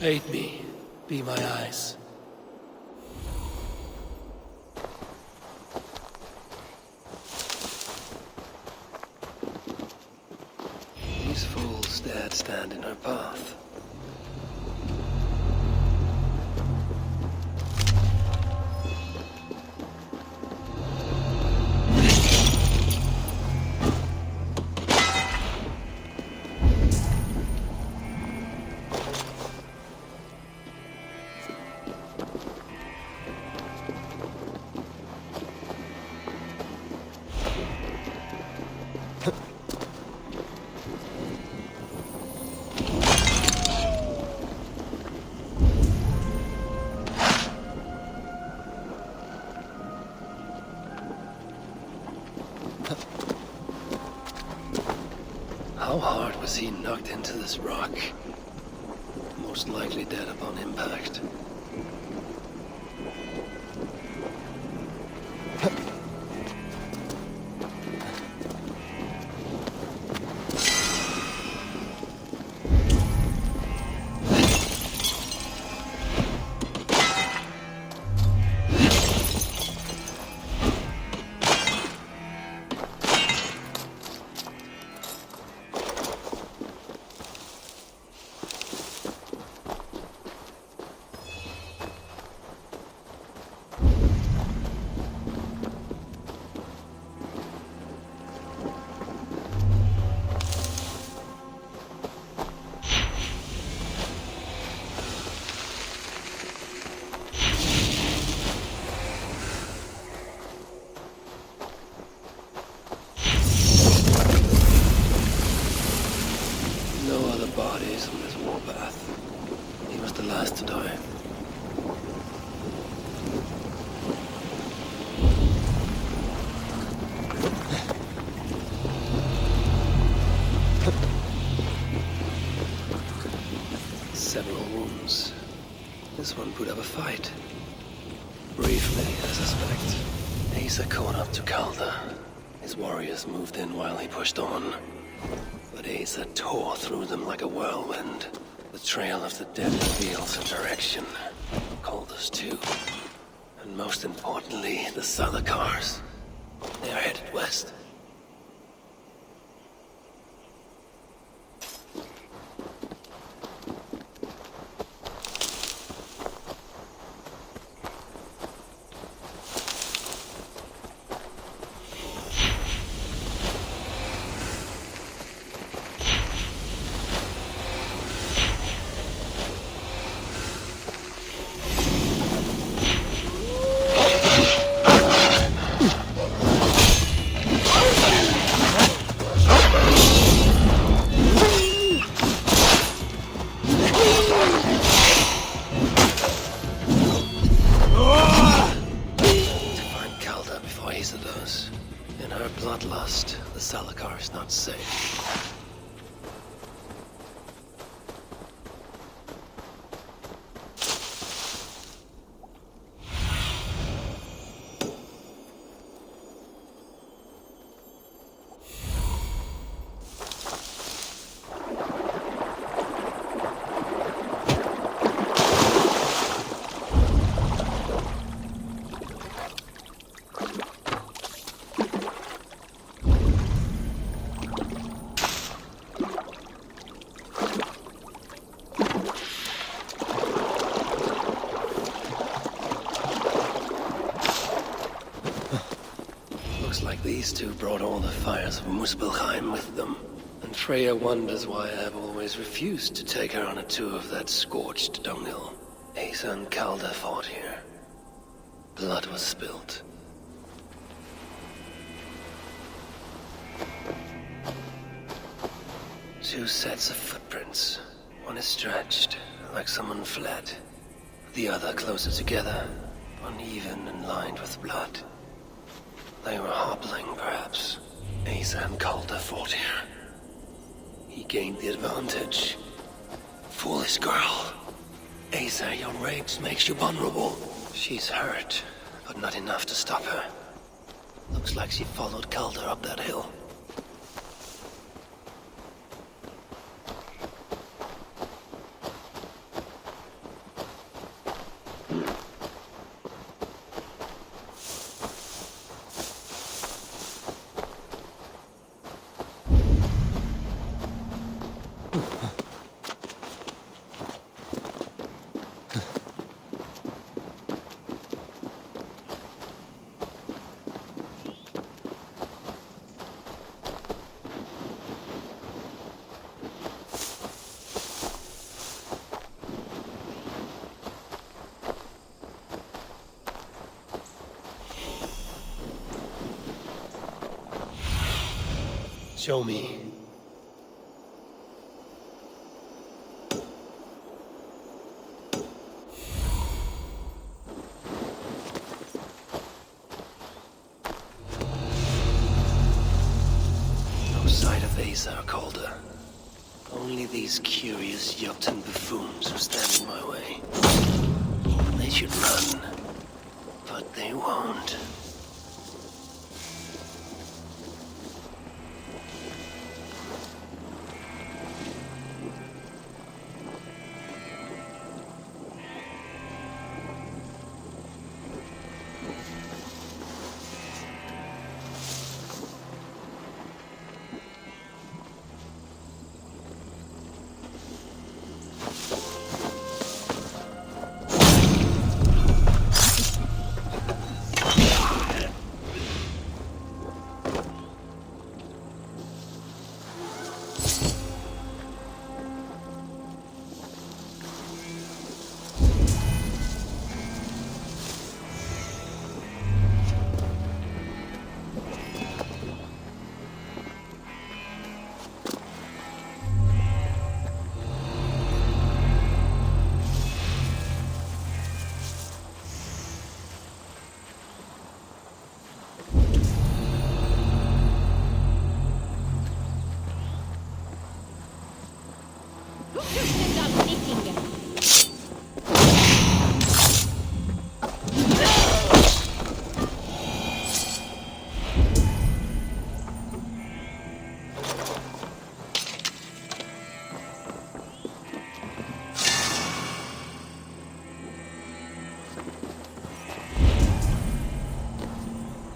Hate me. Be my eyes. These fools dared stand in her path. How hard was he knocked into this rock? Most likely dead upon impact. Bodies on this warpath. He was the last to die. Several wounds. This one put up a fight. Briefly, I suspect. Asa caught up to Calder. His warriors moved in while he pushed on. But Asa tore through them like a whirlwind. The trail of the dead reveals a direction. Calder's too. And most importantly, the Salakars. They are headed west. These two brought all the fires of Muspelheim with them, and Freya wonders why I have always refused to take her on a tour of that scorched dunghill. Asa and Calder fought here. Blood was spilt. Two sets of footprints. One is stretched, like someone fled. The other closer together, uneven and lined with blood. They were hobbling, perhaps. Asa and Calder fought here. He gained the advantage. Foolish girl. Asa, your rage makes you vulnerable. She's hurt, but not enough to stop her. Looks like she followed Calder up that hill. Show me. No sight of Asa or Calder. Only these curious Jotun buffoons who stand in my way. They should run, but they won't.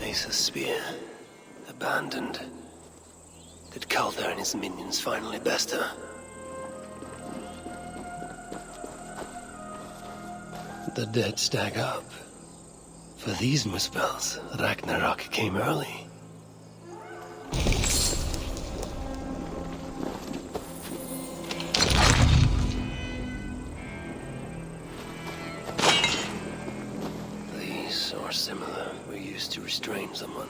Asa's spear. Abandoned. Did Calder and his minions finally best her? The dead stack up. For these muspels, Ragnarok came early. These, or similar, were used to restrain someone.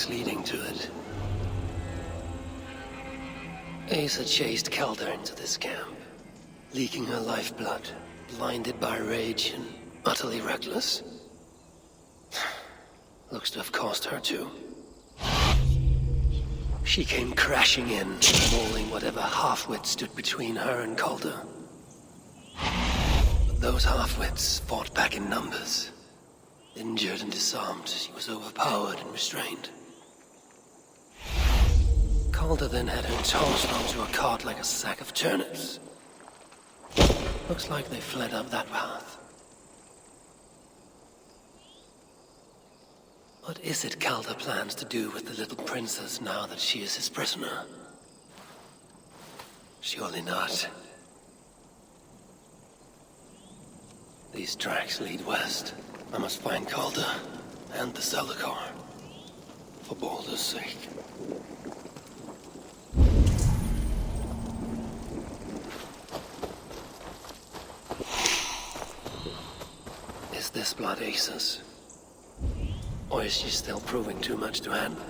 Leading to it. Asa chased Calder into this camp, leaking her lifeblood, blinded by rage and utterly reckless. Looks to have cost her too. She came crashing in, mauling whatever half-wit stood between her and Calder. But those half-wits fought back in numbers. Injured and disarmed, she was overpowered and restrained. Calder then had her tossed onto a cart like a sack of turnips. Looks like they fled up that path. What is it Calder plans to do with the little princess now that she is his prisoner? Surely not. These tracks lead west. I must find Calder and the Zeldacar. For Baldur's sake. Is this blood Asa's? Or is she still proving too much to handle?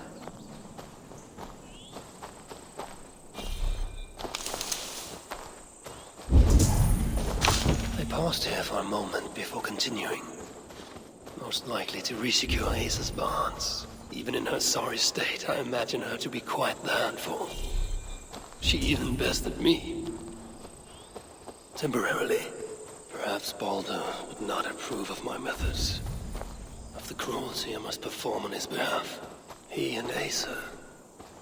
They paused here for a moment before continuing. Most likely to resecure Asa's bonds. Even in her sorry state, I imagine her to be quite the handful. She even bested me. Temporarily. Perhaps Baldur would not approve of my methods. Of the cruelty I must perform on his behalf. He and Asa,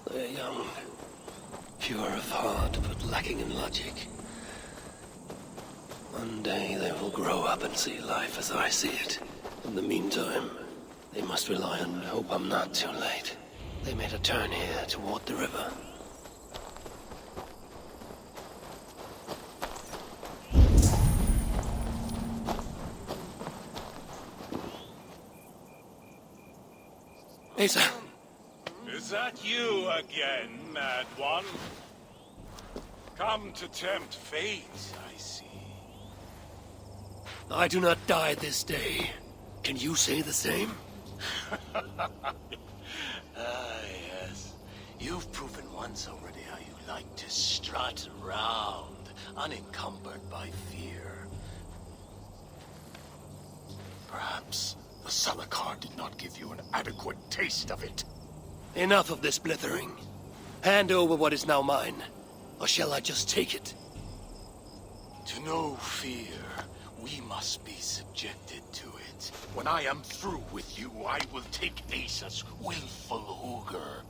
they're young, pure of heart but lacking in logic. One day they will grow up and see life as I see it. In the meantime, they must rely on hope I'm not too late. They made a turn here toward the river. Asa! Is that you again, mad one? Come to tempt fate, I see. I do not die this day. Can you say the same? Yes. You've proven once already how you like to strut around, unencumbered by fear. Perhaps the Salakar did not give you an adequate taste of it. Enough of this blithering. Hand over what is now mine, or shall I just take it? To know fear, we must be subjected to it. When I am through with you, I will take Asa's willful Hooger.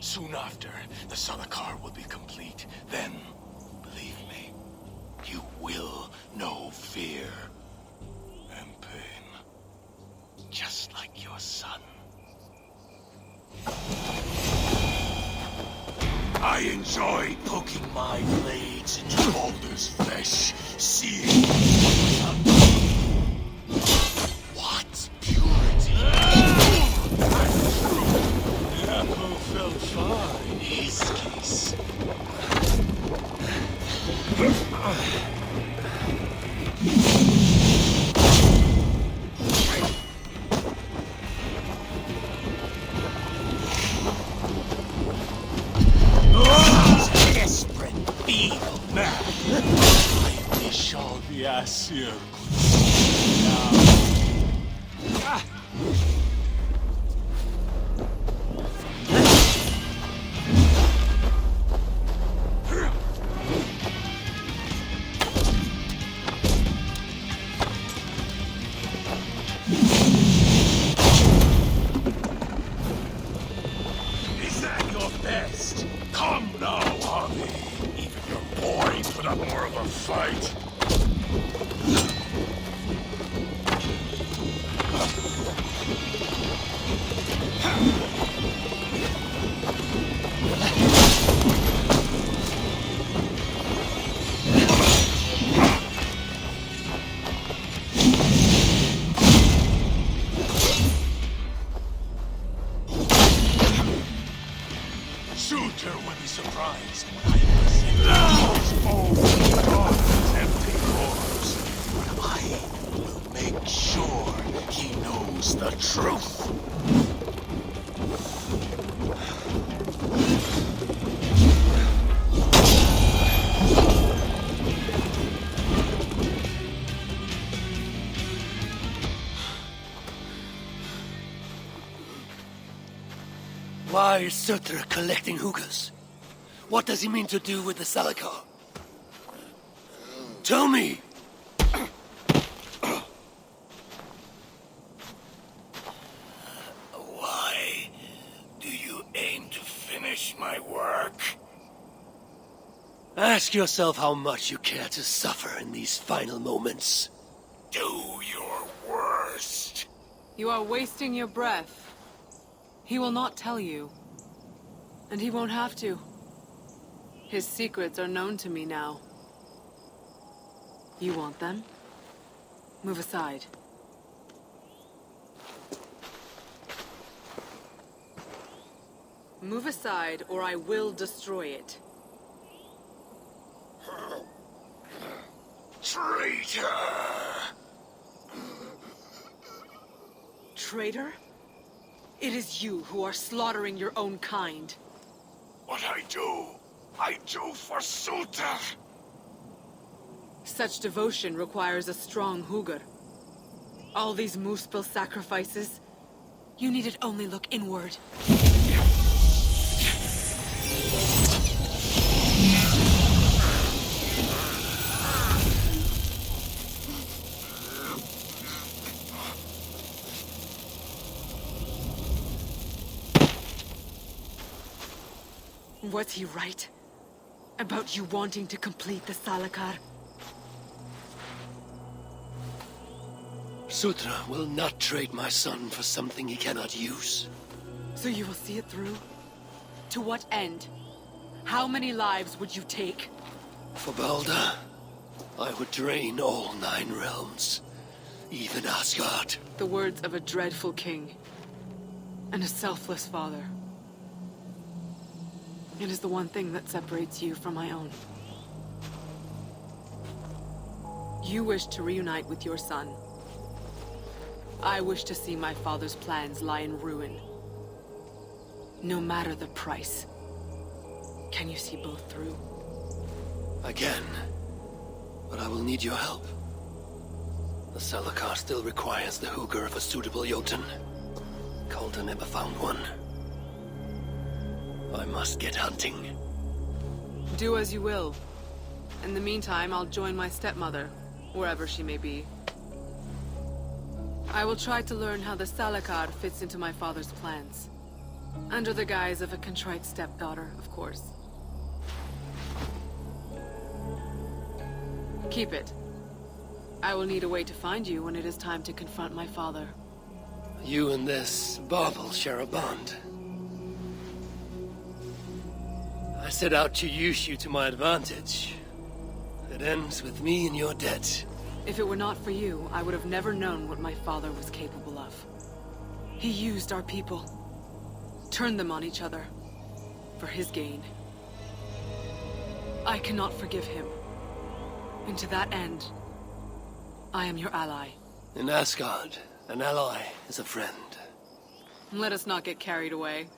Soon after, the Salakar will be complete. Then, believe me, you will know fear and pain. Just like your son. I enjoy poking my blades into Balder's flesh, seeing what purity and truth. The apple fell far in his case. Asir. Is that your best? Come now, Harvey. Even your boy put up more of a fight. Shooter will be surprised when I present his own God's empty corpse. But I will make sure he knows the truth. Why is Sutra collecting hookahs? What does he mean to do with the Salakar? Tell me! Why do you aim to finish my work? Ask yourself how much you care to suffer in these final moments. Do your worst. You are wasting your breath. He will not tell you. And he won't have to. His secrets are known to me now. You want them? Move aside. Move aside, or I will destroy it. Traitor! Traitor? It is you who are slaughtering your own kind. What I do for Suter! Such devotion requires a strong Hugr. All these Muspel sacrifices, you needed only look inward. Was he right? About you wanting to complete the Salakar? Sutra will not trade my son for something he cannot use. So you will see it through? To what end? How many lives would you take? For Balder, I would drain all 9 realms, even Asgard. The words of a dreadful king. And a selfless father. It is the one thing that separates you from my own. You wish to reunite with your son. I wish to see my father's plans lie in ruin. No matter the price. Can you see both through? I can, but I will need your help. The Salakar still requires the hooger of a suitable Jotun. Calder never found one. I must get hunting. Do as you will. In the meantime, I'll join my stepmother, wherever she may be. I will try to learn how the Salakar fits into my father's plans. Under the guise of a contrite stepdaughter, of course. Keep it. I will need a way to find you when it is time to confront my father. You and this bauble share a bond. I set out to use you to my advantage. It ends with me in your debt. If it were not for you, I would have never known what my father was capable of. He used our people. Turned them on each other. For his gain. I cannot forgive him. And to that end, I am your ally. In Asgard, an ally is a friend. Let us not get carried away.